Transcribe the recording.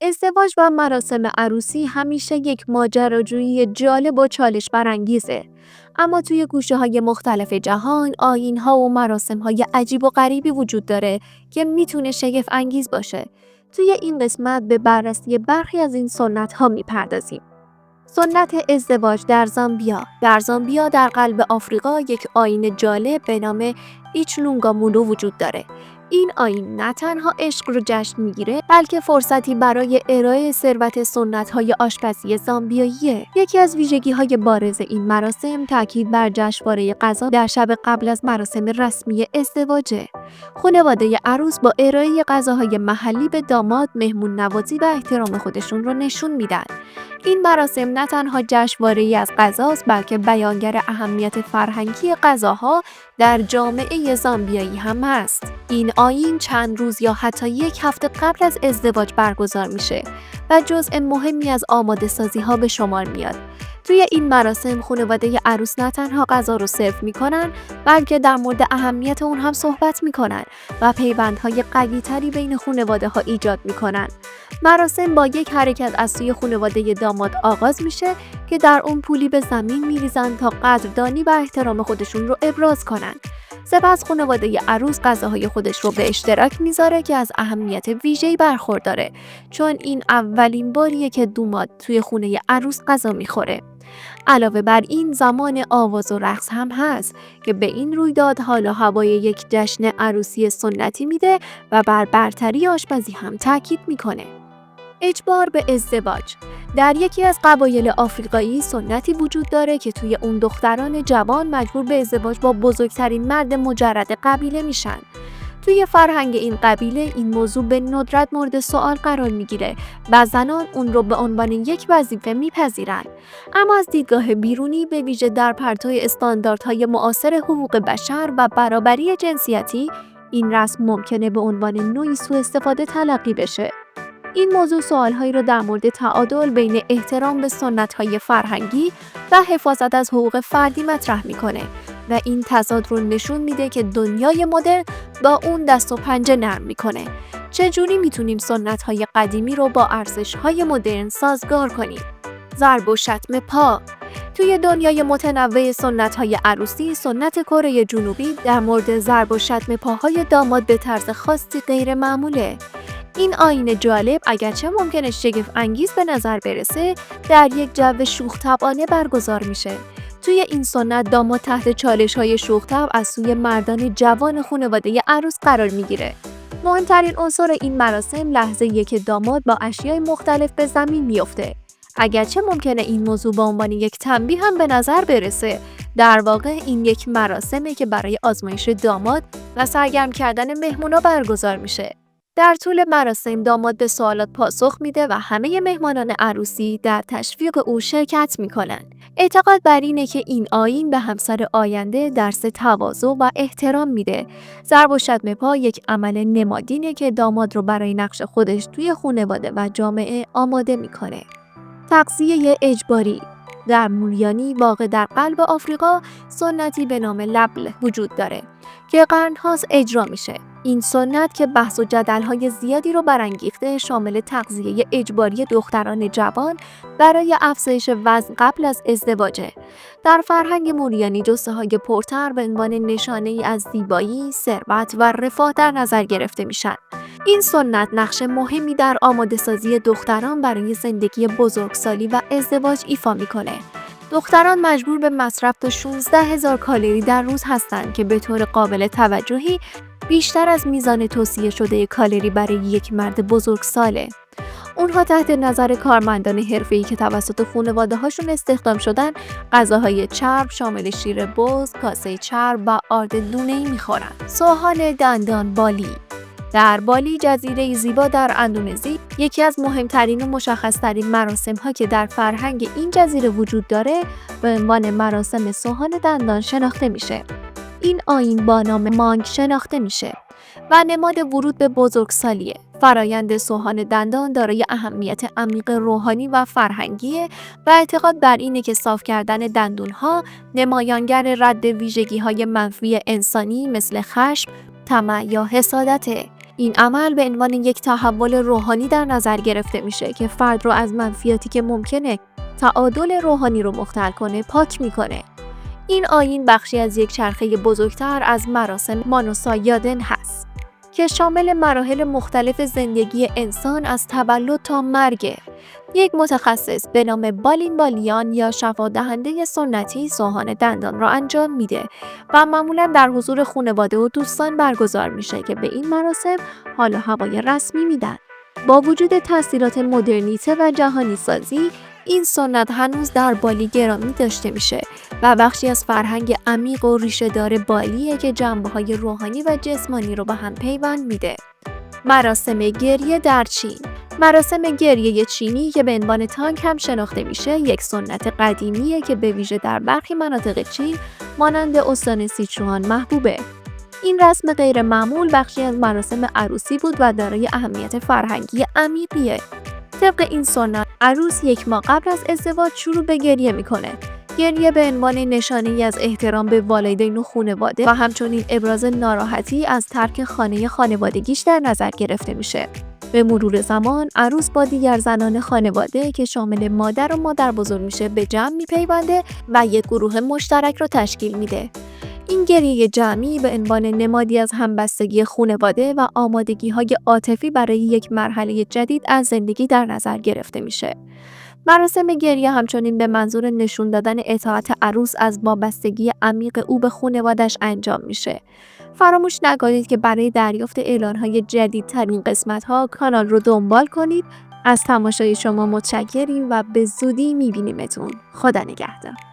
ازدواج و مراسم عروسی همیشه یک ماجراجویی جالب و چالش برانگیزه. اما توی گوشه‌های مختلف جهان، آیین‌ها و مراسم‌های عجیب و غریبی وجود داره که میتونه شگفت انگیز باشه. توی این قسمت به بررسی برخی از این سنت‌ها میپردازیم. سنت ازدواج در زامبیا. در زامبیا در قلب آفریقا یک آیین جالب به نام ایچلونگامولو وجود داره. این آیین نه تنها عشق رو جشن میگیره، بلکه فرصتی برای ارائه ثروت سنت‌های آشپزی زامبیاییه. یکی از ویژگی‌های بارز این مراسم تاکید بر جشنواره غذا در شب قبل از مراسم رسمی ازدواجه. خانواده عروس با ارائه غذاهای محلی به داماد مهمون نوازی و احترام خودشون رو نشون میدن. این مراسم نه تنها جشنواره‌ای از غذاست، بلکه بیانگر اهمیت فرهنگی غذاها در جامعه زامبیایی هم است. این آیین چند روز یا حتی یک هفته قبل از ازدواج برگزار میشه و جزء مهمی از آماده‌سازی‌ها به شمار میاد. توی این مراسم خانواده عروس نه تنها غذا رو سرو میکنن، بلکه در مورد اهمیت اون هم صحبت میکنن و پیوندهای قوی‌تری بین خانواده‌ها ایجاد میکنن. مراسم با یک حرکت از سوی خانواده داماد آغاز میشه که در اون پولی به زمین میریزن تا قدردانی و احترام خودشون رو ابراز کنن. سپس خانواده عروس غذاهای خودش رو به اشتراک میذاره که از اهمیت ویژه‌ای برخورداره، چون این اولین باریه که داماد توی خونه عروس غذا میخوره. علاوه بر این زمان آواز و رقص هم هست که به این رویداد حال و هوای یک جشن عروسی سنتی میده و بر برتری آشپزی هم تاکید میکنه. اجبار به ازدواج. در یکی از قبایل آفریقایی سنتی وجود داره که توی اون دختران جوان مجبور به ازدواج با بزرگترین مرد مجرد قبیله میشن. توی فرهنگ این قبیله این موضوع به ندرت مورد سوال قرار میگیره و زنان اون رو به عنوان یک وظیفه میپذیرن. اما از دیدگاه بیرونی، به ویژه در پرتوی استانداردهای معاصر حقوق بشر و برابری جنسیتی، این رسم ممکنه به عنوان نوعی سوء استفاده تلقی بشه. این موضوع سوالهایی را در مورد تعادل بین احترام به سنت‌های فرهنگی و حفاظت از حقوق فردی مطرح می‌کنه و این تضاد رو نشون میده که دنیای مدرن با اون دست و پنجه نرم می‌کنه. چجوری میتونیم سنت‌های قدیمی رو با ارزش‌های مدرن سازگار کنیم؟ ضرب و شتم پا. توی دنیای متنوع سنت‌های عروسی، سنت کره جنوبی در مورد ضرب و شتم پاهای داماد به طرز خاصی غیر معموله. این آیین جالب اگرچه ممکنه شگفت انگیز به نظر برسه، در یک جو شوخ طبعانه برگزار میشه. توی این سنت داماد تحت چالش‌های شوخ طبع از سوی مردان جوان خانواده عروس قرار میگیره. مهمترین عنصر این مراسم لحظه‌ایه که داماد با اشیاء مختلف به زمین میفته. اگرچه ممکنه این موضوع به عنوان یک تنبیه هم به نظر برسه، در واقع این یک مراسمه که برای آزمایش داماد و سرگرم کردن مهمونا برگزار میشه. در طول مراسم داماد به سوالات پاسخ میده و همه مهمانان عروسی در تشویق او شرکت میکنن. اعتقاد بر اینه که این آیین به همسر آینده درس تواضع و احترام میده. ضرب و شتم پا یک عمل نمادینه که داماد رو برای نقش خودش توی خانواده و جامعه آماده میکنه. تغذیه اجباری. در موریانی واقع در قلب آفریقا سنتی به نام لبل وجود داره که قرن‌هاست اجرا میشه. این سنت که بحث و جدل‌های زیادی رو برانگیخته شامل تغذیه اجباری دختران جوان برای افزایش وزن قبل از ازدواجه. در فرهنگ موریانی جثه‌های پرتر به عنوان نشانه‌ای از زیبایی، ثروت و رفاه در نظر گرفته میشن. این سنت نقش مهمی در آماده‌سازی دختران برای زندگی بزرگسالی و ازدواج ایفا میکنه. دختران مجبور به مصرف تا 16,000 کالری در روز هستند که به طور قابل توجهی بیشتر از میزان توصیه شده کالری برای یک مرد بزرگساله. اونها تحت نظر کارمندان حرفه‌ای که توسط خانواده‌هاشون استخدام شدن، غذاهای چرب شامل شیر بز، کاسه چرب و آرد دونه‌ای می‌خورن. سوهان دندان بالی. در بالی، جزیره زیبا در اندونزی، یکی از مهمترین و مشخصترین مراسم‌ها که در فرهنگ این جزیره وجود داره به عنوان مراسم سوهان دندان شناخته میشه. این آیین با نام مانگ شناخته میشه و نماد ورود به بزرگسالیه. فرایند سوهان دندان دارای اهمیت عمیق روحانی و فرهنگیه و اعتقاد بر اینه که صاف کردن دندون‌ها نمایانگر رد ویژگی‌های منفی انسانی مثل خشم، طمع یا حسادته. این عمل به عنوان یک تحول روحانی در نظر گرفته میشه که فرد رو از منفیاتی که ممکنه تعادل روحانی رو مختل کنه پاک میکنه. این آیین بخشی از یک چرخه بزرگتر از مراسم مانوسایادن هست که شامل مراحل مختلف زندگی انسان از تولد تا مرگ. یک متخصص به نام بالین بالیان یا شفادهنده سنتی سوهان دندان را انجام میده و معمولا در حضور خانواده و دوستان برگزار میشه که به این مراسم حال و هوای رسمی میدن. با وجود تاثیرات مدرنیته و جهانی سازی، این سنت هنوز در بالی گرامی داشته میشه و بخشی از فرهنگ عمیق و ریشه‌دار بالیه که جنبه‌های روحانی و جسمانی رو به هم پیوند میده. مراسم گریه در چین. مراسم گریه چینی که به عنوان تانگ هم شناخته میشه، یک سنت قدیمیه که به ویژه در برخی مناطق چین مانند استان سیچوان محبوبه. این رسم غیر معمول بخشی از مراسم عروسی بود و دارای اهمیت فرهنگی عمیقیه. طبق این سنت، عروس یک ماه قبل از ازدواج شروع به گریه میکنه. گریه به عنوان نشانه‌ای از احترام به والدین و خانواده و همچنین ابراز ناراحتی از ترک خانه خانوادگیش در نظر گرفته میشه. به مرور زمان، عروس با دیگر زنان خانواده که شامل مادر و مادر بزرگ میشه به جمع میپیونده و یک گروه مشترک رو تشکیل میده. این گریه جمعی به عنوان نمادی از همبستگی خانواده و آمادگی‌های عاطفی برای یک مرحله جدید از زندگی در نظر گرفته میشه. مراسم گریه همچنین به منظور نشون دادن اطاعت عروس از وابستگی عمیق او به خانواده‌اش انجام میشه. فراموش نکنید که برای دریافت اعلان‌های جدیدترین قسمت‌ها کانال رو دنبال کنید. از تماشای شما متشکریم و به زودی می‌بینیمتون. خدا نگهدار.